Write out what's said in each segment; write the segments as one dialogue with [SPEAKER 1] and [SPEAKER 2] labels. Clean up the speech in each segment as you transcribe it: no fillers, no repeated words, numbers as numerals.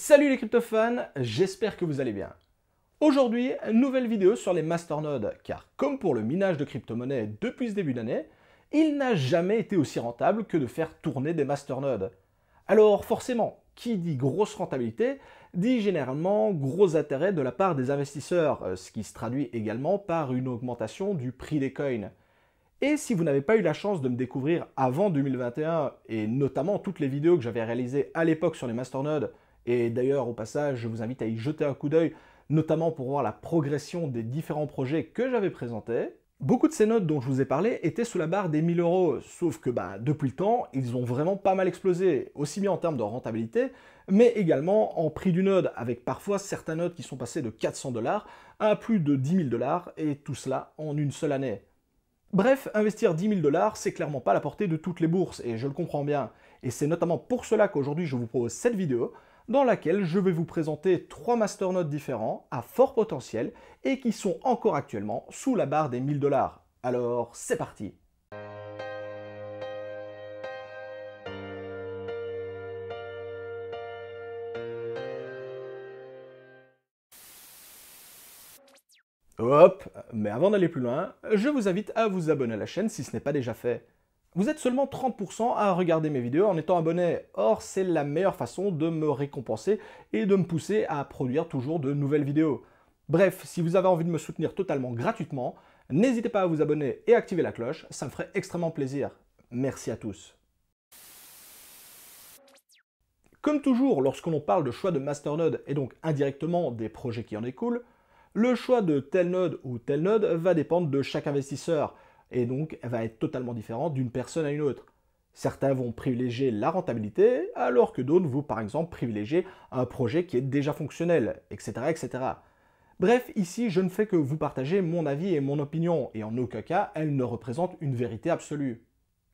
[SPEAKER 1] Salut les crypto-fans, j'espère que vous allez bien. Aujourd'hui, nouvelle vidéo sur les masternodes, car comme pour le minage de crypto-monnaies depuis ce début d'année, il n'a jamais été aussi rentable que de faire tourner des masternodes. Alors forcément, qui dit grosse rentabilité, dit généralement gros intérêt de la part des investisseurs, ce qui se traduit également par une augmentation du prix des coins. Et si vous n'avez pas eu la chance de me découvrir avant 2021, et notamment toutes les vidéos que j'avais réalisées à l'époque sur les masternodes, et d'ailleurs au passage je vous invite à y jeter un coup d'œil, notamment pour voir la progression des différents projets que j'avais présentés, beaucoup de ces nodes dont je vous ai parlé étaient sous la barre des 1000 euros, sauf que depuis le temps, ils ont vraiment pas mal explosé, aussi bien en termes de rentabilité, mais également en prix du node, avec parfois certains nodes qui sont passés de 400 $ à plus de 10 000 $, et tout cela en une seule année. Bref, investir 10 000 $, c'est clairement pas à la portée de toutes les bourses, et je le comprends bien. Et c'est notamment pour cela qu'aujourd'hui je vous propose cette vidéo, dans laquelle je vais vous présenter 3 masternodes différents, à fort potentiel, et qui sont encore actuellement sous la barre des 1000 $. Alors, c'est parti! Hop, mais avant d'aller plus loin, je vous invite à vous abonner à la chaîne si ce n'est pas déjà fait. Vous êtes seulement 30% à regarder mes vidéos en étant abonné, or c'est la meilleure façon de me récompenser et de me pousser à produire toujours de nouvelles vidéos. Bref, si vous avez envie de me soutenir totalement gratuitement, n'hésitez pas à vous abonner et activer la cloche, ça me ferait extrêmement plaisir. Merci à tous. Comme toujours, lorsque l'on parle de choix de masternode et donc indirectement des projets qui en découlent, le choix de tel node ou tel node va dépendre de chaque investisseur et donc va être totalement différent d'une personne à une autre. Certains vont privilégier la rentabilité alors que d'autres vont par exemple privilégier un projet qui est déjà fonctionnel, etc., etc. Bref, ici je ne fais que vous partager mon avis et mon opinion et en aucun cas elle ne représente une vérité absolue.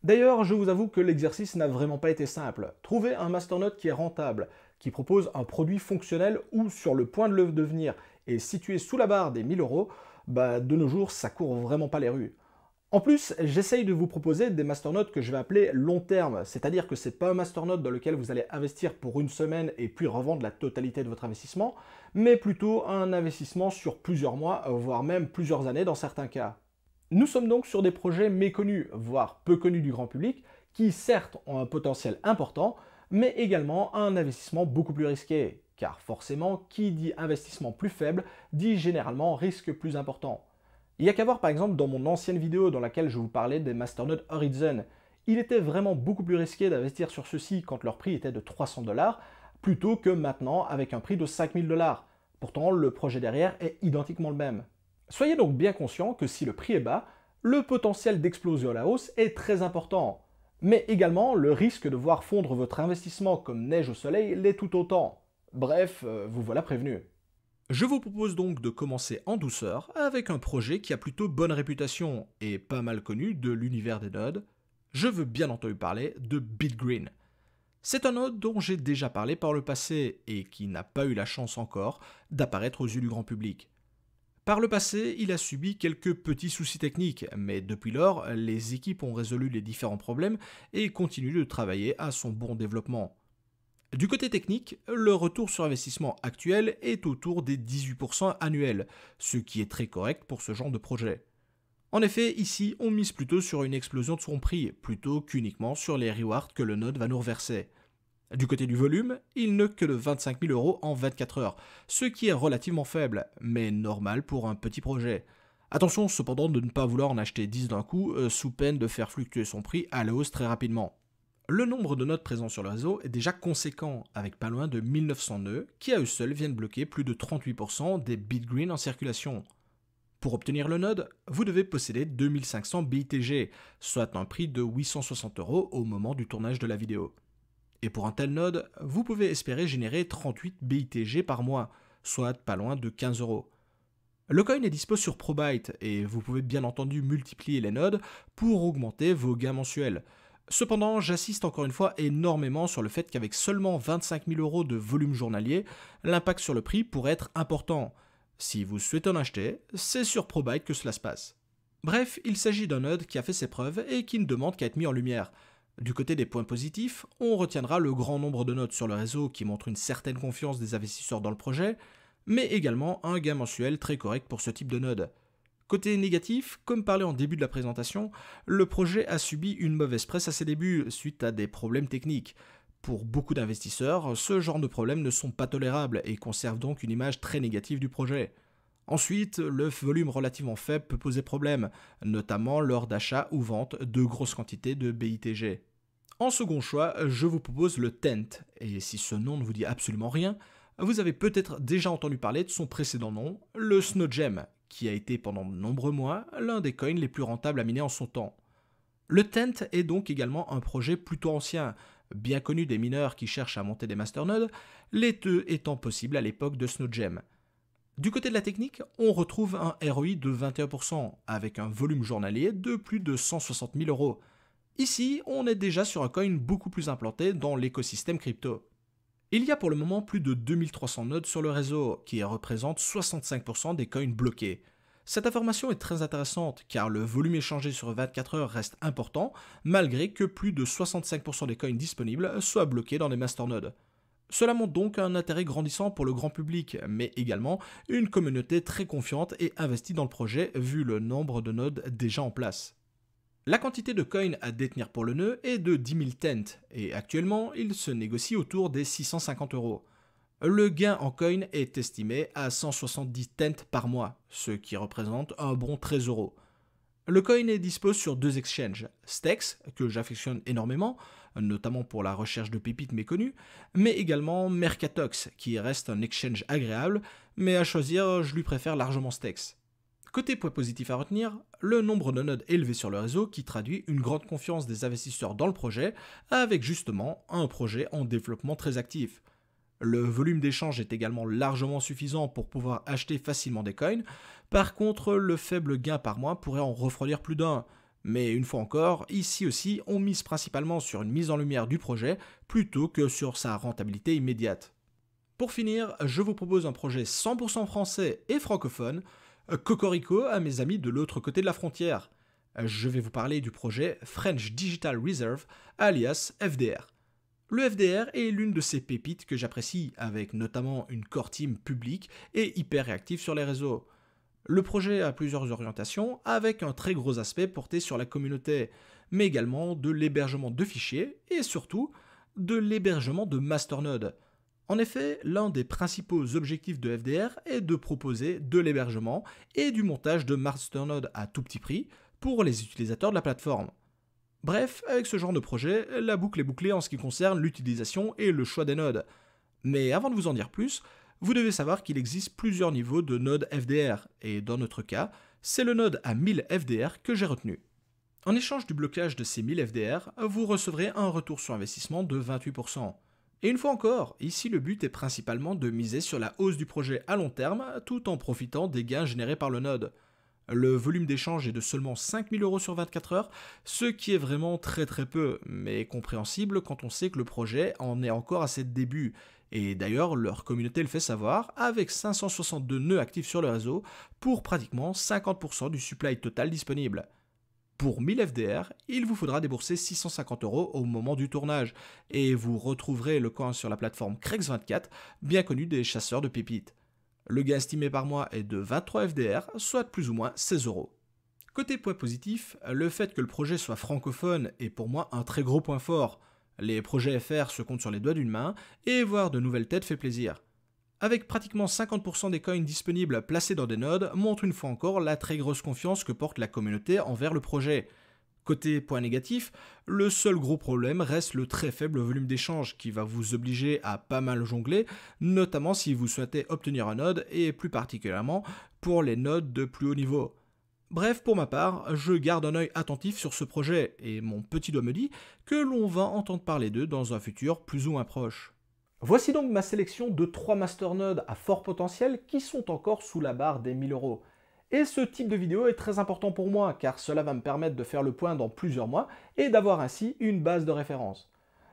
[SPEAKER 1] D'ailleurs, je vous avoue que l'exercice n'a vraiment pas été simple. Trouver un masternode qui est rentable, qui propose un produit fonctionnel ou sur le point de le devenir et situé sous la barre des 1000 euros, de nos jours, ça court vraiment pas les rues. En plus, j'essaye de vous proposer des masternodes que je vais appeler long terme, c'est-à-dire que ce n'est pas un masternode dans lequel vous allez investir pour une semaine et puis revendre la totalité de votre investissement, mais plutôt un investissement sur plusieurs mois, voire même plusieurs années dans certains cas. Nous sommes donc sur des projets méconnus, voire peu connus du grand public, qui certes ont un potentiel important, mais également un investissement beaucoup plus risqué. Car forcément, qui dit investissement plus faible, dit généralement risque plus important. Il n'y a qu'à voir par exemple dans mon ancienne vidéo dans laquelle je vous parlais des masternodes Horizon. Il était vraiment beaucoup plus risqué d'investir sur ceux-ci quand leur prix était de 300 $, plutôt que maintenant avec un prix de 5000 $. Pourtant, le projet derrière est identiquement le même. Soyez donc bien conscient que si le prix est bas, le potentiel d'explosion à la hausse est très important. Mais également, le risque de voir fondre votre investissement comme neige au soleil l'est tout autant. Bref, vous voilà prévenu. Je vous propose donc de commencer en douceur avec un projet qui a plutôt bonne réputation et pas mal connu de l'univers des nodes. Je veux bien entendu parler de BitGreen. C'est un node dont j'ai déjà parlé par le passé et qui n'a pas eu la chance encore d'apparaître aux yeux du grand public. Par le passé, il a subi quelques petits soucis techniques, mais depuis lors, les équipes ont résolu les différents problèmes et continuent de travailler à son bon développement. Du côté technique, le retour sur investissement actuel est autour des 18% annuels, ce qui est très correct pour ce genre de projet. En effet, ici, on mise plutôt sur une explosion de son prix, plutôt qu'uniquement sur les rewards que le node va nous reverser. Du côté du volume, il n'est que de 25 000 € en 24 heures, ce qui est relativement faible, mais normal pour un petit projet. Attention cependant de ne pas vouloir en acheter 10 d'un coup, sous peine de faire fluctuer son prix à la hausse très rapidement. Le nombre de nodes présents sur le réseau est déjà conséquent, avec pas loin de 1900 nœuds, qui à eux seuls viennent bloquer plus de 38% des BitGreen en circulation. Pour obtenir le node, vous devez posséder 2500 BITG, soit un prix de 860 € au moment du tournage de la vidéo. Et pour un tel node, vous pouvez espérer générer 38 BITG par mois, soit pas loin de 15 €. Le coin est dispo sur Probyte et vous pouvez bien entendu multiplier les nodes pour augmenter vos gains mensuels. Cependant, j'assiste encore une fois énormément sur le fait qu'avec seulement 25 000 € de volume journalier, l'impact sur le prix pourrait être important. Si vous souhaitez en acheter, c'est sur Probyte que cela se passe. Bref, il s'agit d'un node qui a fait ses preuves et qui ne demande qu'à être mis en lumière. Du côté des points positifs, on retiendra le grand nombre de nodes sur le réseau qui montrent une certaine confiance des investisseurs dans le projet, mais également un gain mensuel très correct pour ce type de node. Côté négatif, comme parlé en début de la présentation, le projet a subi une mauvaise presse à ses débuts suite à des problèmes techniques. Pour beaucoup d'investisseurs, ce genre de problèmes ne sont pas tolérables et conservent donc une image très négative du projet. Ensuite, le volume relativement faible peut poser problème, notamment lors d'achat ou vente de grosses quantités de BITG. En second choix, je vous propose le Tent, et si ce nom ne vous dit absolument rien, vous avez peut-être déjà entendu parler de son précédent nom, le Snowgem, qui a été pendant de nombreux mois l'un des coins les plus rentables à miner en son temps. Le Tent est donc également un projet plutôt ancien, bien connu des mineurs qui cherchent à monter des masternodes, les deux étant possibles à l'époque de Snowgem. Du côté de la technique, on retrouve un ROI de 21%, avec un volume journalier de plus de 160 000 euros. Ici, on est déjà sur un coin beaucoup plus implanté dans l'écosystème crypto. Il y a pour le moment plus de 2300 nodes sur le réseau, qui représentent 65% des coins bloqués. Cette information est très intéressante car le volume échangé sur 24 heures reste important, malgré que plus de 65% des coins disponibles soient bloqués dans les masternodes. Cela montre donc un intérêt grandissant pour le grand public, mais également une communauté très confiante et investie dans le projet vu le nombre de nodes déjà en place. La quantité de coins à détenir pour le nœud est de 10 000 Tent, et actuellement il se négocie autour des 650 euros. Le gain en coin est estimé à 170 Tent par mois, ce qui représente un bon 13 euros. Le coin est dispo sur deux exchanges, Stex, que j'affectionne énormément, notamment pour la recherche de pépites méconnues, mais également Mercatox, qui reste un exchange agréable, mais à choisir, je lui préfère largement Stex. Côté point positif à retenir, le nombre de nodes élevé sur le réseau qui traduit une grande confiance des investisseurs dans le projet, avec justement un projet en développement très actif. Le volume d'échange est également largement suffisant pour pouvoir acheter facilement des coins. Par contre, le faible gain par mois pourrait en refroidir plus d'un. Mais une fois encore, ici aussi, on mise principalement sur une mise en lumière du projet plutôt que sur sa rentabilité immédiate. Pour finir, je vous propose un projet 100% français et francophone, Cocorico à mes amis de l'autre côté de la frontière. Je vais vous parler du projet French Digital Reserve, alias FDR. Le FDR est l'une de ces pépites que j'apprécie, avec notamment une core team publique et hyper réactive sur les réseaux. Le projet a plusieurs orientations, avec un très gros aspect porté sur la communauté, mais également de l'hébergement de fichiers et surtout de l'hébergement de masternodes. En effet, l'un des principaux objectifs de FDR est de proposer de l'hébergement et du montage de masternodes à tout petit prix pour les utilisateurs de la plateforme. Bref, avec ce genre de projet, la boucle est bouclée en ce qui concerne l'utilisation et le choix des nodes. Mais avant de vous en dire plus, vous devez savoir qu'il existe plusieurs niveaux de nodes FDR, et dans notre cas, c'est le node à 1000 FDR que j'ai retenu. En échange du blocage de ces 1000 FDR, vous recevrez un retour sur investissement de 28%. Et une fois encore, ici le but est principalement de miser sur la hausse du projet à long terme tout en profitant des gains générés par le node. Le volume d'échange est de seulement 5 000 euros sur 24 heures, ce qui est vraiment très peu, mais compréhensible quand on sait que le projet en est encore à ses débuts. Et d'ailleurs, leur communauté le fait savoir, avec 562 nœuds actifs sur le réseau, pour pratiquement 50% du supply total disponible. Pour 1000 FDR, il vous faudra débourser 650 euros au moment du tournage, et vous retrouverez le coin sur la plateforme Crex24, bien connue des chasseurs de pépites. Le gain estimé par mois est de 23 FDR, soit plus ou moins 16 euros. Côté point positif, le fait que le projet soit francophone est pour moi un très gros point fort. Les projets FR se comptent sur les doigts d'une main, et voir de nouvelles têtes fait plaisir. Avec pratiquement 50% des coins disponibles placés dans des nodes, montre une fois encore la très grosse confiance que porte la communauté envers le projet. Côté point négatif, le seul gros problème reste le très faible volume d'échange qui va vous obliger à pas mal jongler, notamment si vous souhaitez obtenir un node et plus particulièrement pour les nodes de plus haut niveau. Bref, pour ma part, je garde un œil attentif sur ce projet et mon petit doigt me dit que l'on va entendre parler d'eux dans un futur plus ou moins proche. Voici donc ma sélection de 3 masternodes à fort potentiel qui sont encore sous la barre des 1000 euros. Et ce type de vidéo est très important pour moi car cela va me permettre de faire le point dans plusieurs mois et d'avoir ainsi une base de référence.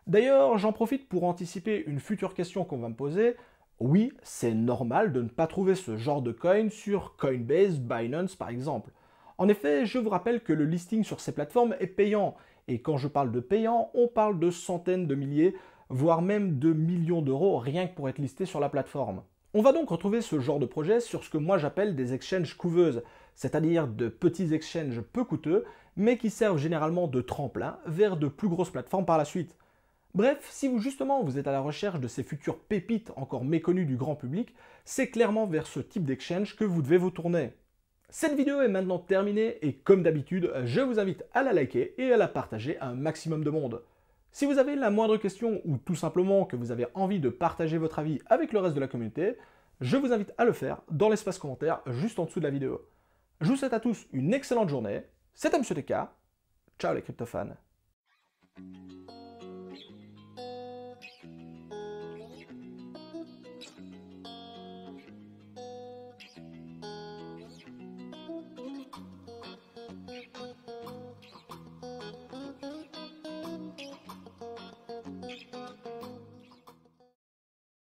[SPEAKER 1] D'ailleurs, j'en profite pour anticiper une future question qu'on va me poser. Oui, c'est normal de ne pas trouver ce genre de coin sur Coinbase, Binance par exemple. En effet, je vous rappelle que le listing sur ces plateformes est payant Et quand je parle de payant, on parle de centaines de milliers, voire même de millions d'euros rien que pour être listé sur la plateforme. On va donc retrouver ce genre de projet sur ce que moi j'appelle des exchanges couveuses, c'est-à-dire de petits exchanges peu coûteux, mais qui servent généralement de tremplin vers de plus grosses plateformes par la suite. Bref, si vous êtes à la recherche de ces futures pépites encore méconnues du grand public, c'est clairement vers ce type d'exchange que vous devez vous tourner. Cette vidéo est maintenant terminée et comme d'habitude, je vous invite à la liker et à la partager à un maximum de monde. Si vous avez la moindre question ou tout simplement que vous avez envie de partager votre avis avec le reste de la communauté, je vous invite à le faire dans l'espace commentaire juste en dessous de la vidéo. Je vous souhaite à tous une excellente journée, c'était Monsieur TK, ciao les cryptofans.